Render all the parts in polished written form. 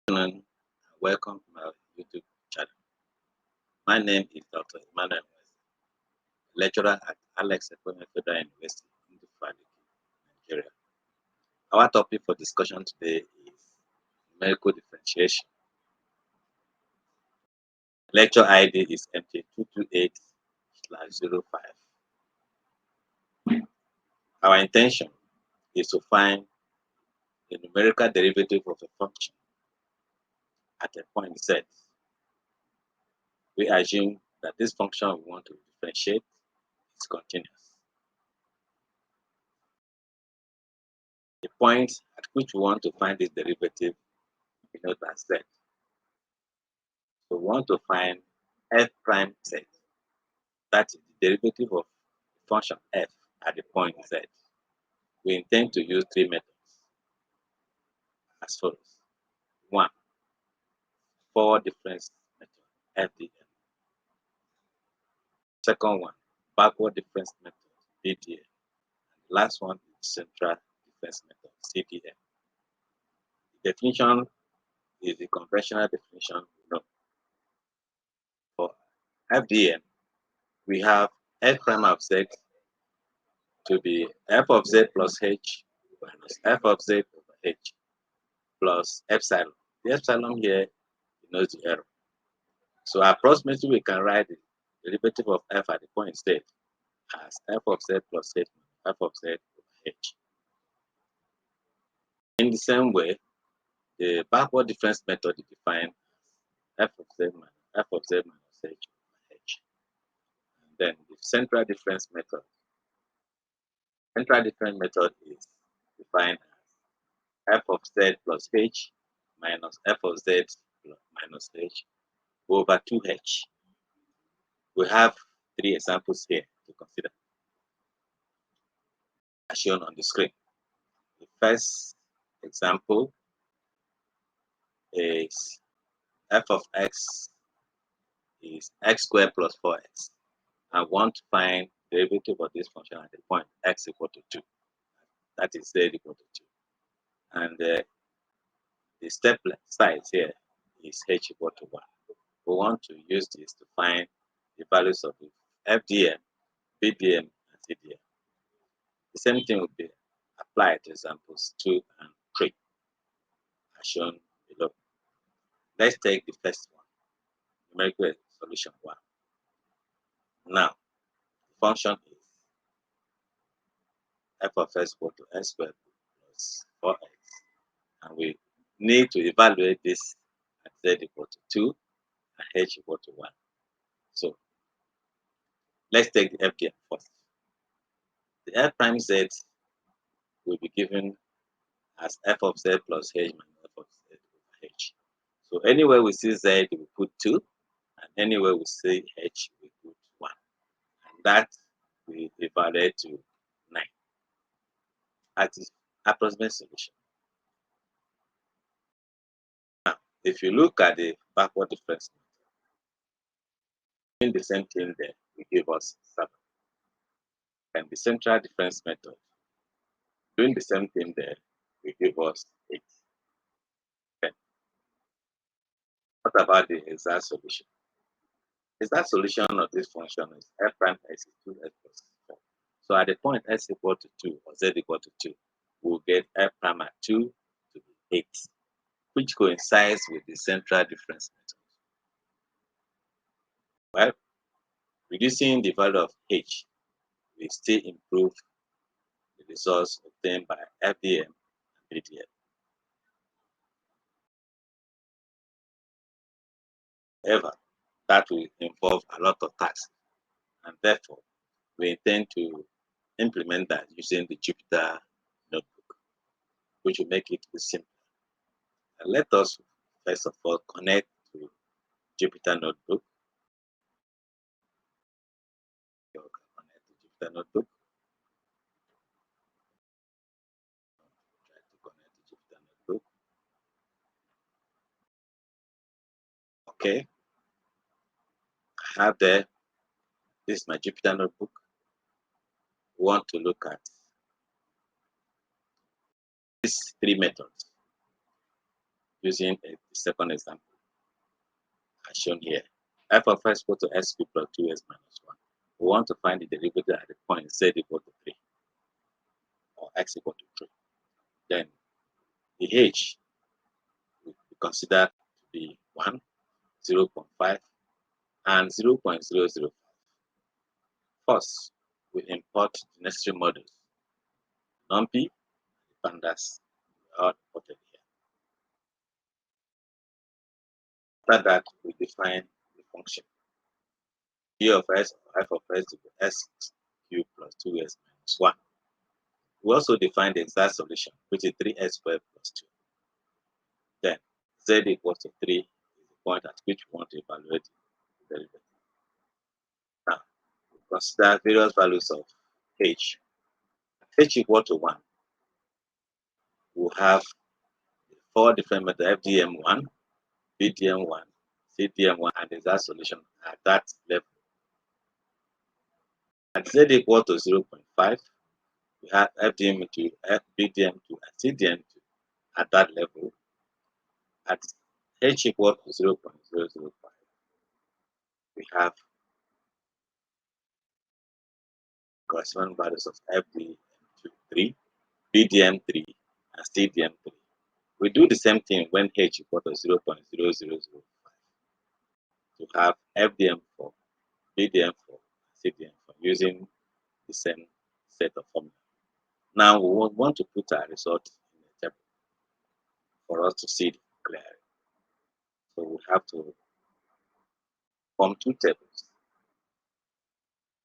And welcome to my YouTube channel. My name is Dr. Emmanuel, lecturer at Alex Ekweme Federal University in Dufali, Nigeria. Our topic for discussion today is numerical differentiation. Lecture ID is MT228/05. Our intention is to find the numerical derivative of a function at a point Z. We assume that this function we want to differentiate is continuous. The point at which we want to find this derivative is known as Z. So we want to find f prime z. That is the derivative of the function f at the point z. We intend to use three methods as follows. One, forward difference method, FDM. Second one, backward difference method, BDM. And the last one is central difference method, CDM. The definition is the conventional definition we know. For FDM, we have f prime of z to be f of z plus h minus f of z over h plus epsilon. The epsilon here denotes the error. So approximately we can write the derivative of f at the point z as f of z plus h minus f of z over h. In the same way, the backward difference method is defined as f of z minus h over h. And then the central difference method is defined as f of z plus h minus f of z minus h over 2h. We have three examples here to consider, as shown on the screen. The first example is f of x is x squared plus 4x. I want to find the derivative of this function at the point x equal to 2. That is z equal to 2. And the step size here is h equal to 1. We want to use this to find the values of the FDM, BDM, and CDM. The same thing will be applied to examples 2 and 3, as shown below. Let's take the first one, numerical solution 1. Now, the function is f of x equal to x squared plus 4x. And we need to evaluate this at z equal to 2 and h equal to 1. So, let's take the FDM first. The f prime z will be given as f of z plus h minus f of z over h. So, anywhere we see z, we put 2, and anywhere we see h, we put 1. And that we evaluate to 9. That is approximate solution. Now, if you look at the backward difference, doing the same thing there, we give us 7. And the central difference method, doing the same thing there, we give us 8. Okay. What about the exact solution? The exact solution of this function is f prime x is 2x plus 4. So at the point x equal to 2 or z equal to 2, we'll get f prime at 2 to be 8, which coincides with the central difference method. Well, reducing the value of h will still improve the results obtained by FDM and BDM. However, that will involve a lot of tasks, and therefore we intend to implement that using the Jupyter notebook, which will make it simpler. And let us first of all connect to Jupyter notebook. You can connect to Jupyter notebook. Try to connect to Jupyter notebook. Okay, I have there. This is my Jupyter notebook. We want to look at these three methods. using the second example as shown here. F of x equal to x cubed plus 2x minus 1. We want to find the derivative at the point z equal to 3 or x equal to 3. Then the h we consider to be 1, 0.5, and 0.005. First, we import the necessary models, numpy, pandas, are imported here. After that, we define the function g of s or f of s equal to s cubed plus 2s minus 1. We also define the exact solution, which is 3s squared plus 2. Then z equals to 3 is the point at which we want to evaluate the derivative. Now, we consider various values of h. H equal to 1. We'll have 4 different methods, FDM1, BDM1, CDM1, and the exact solution at that level. At z equal to 0.5, we have FDM2, BDM2, and CDM2 at that level. At h equal to 0.005, we have corresponding values of FDM3, BDM3, and CDM3. We do the same thing when h equal to 0.0005 to have FDM4, BDM4, and CDM4 using the same set of formulas. Now we want to put our result in a table for us to see it clearly. So we have to form two tables,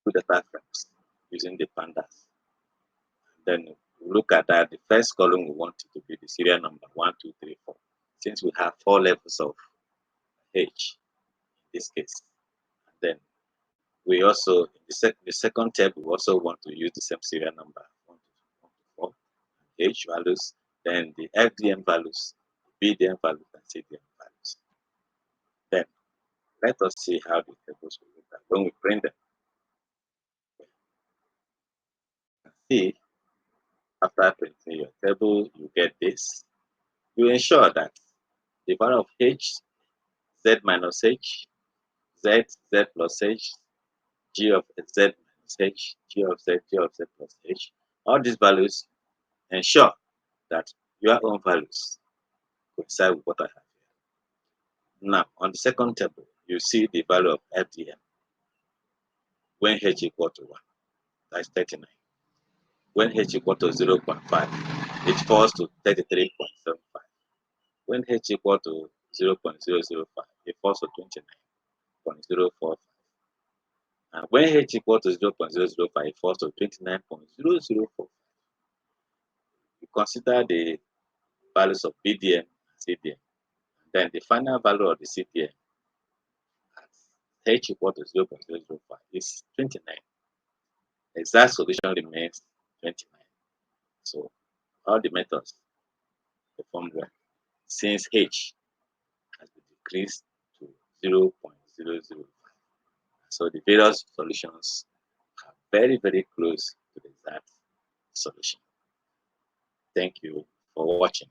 two data frames using the pandas. Then we look at that. The first column we want it to be the serial number 1, 2, 3, 4. Since we have 4 levels of h in this case. And then we also in the second table we also want to use the same serial number 1 to 4 h values, then the FDM values, BDM values, and CDM values. Then let us see how the tables will look like when we print them. See, after printing your table, you get this. You ensure that the value of h, z minus h, z, z plus h, g of z minus h, g of z plus h, all these values ensure that your own values coincide with what I have here. Now, on the second table, you see the value of FDM when h equal to 1, that's 39. When h equal to 0.5, it falls to 33.75. When h equal to 0.005, it falls to 29.045. And when h equal to 0.005, it falls to 29.004. You consider the values of BDM and CDM. Then the final value of the CDM at h equal to 0.005 is 29. The exact solution remains 29. So all the methods perform well since h has been decreased to 0.005. So the various solutions are very, very close to the exact solution. Thank you for watching.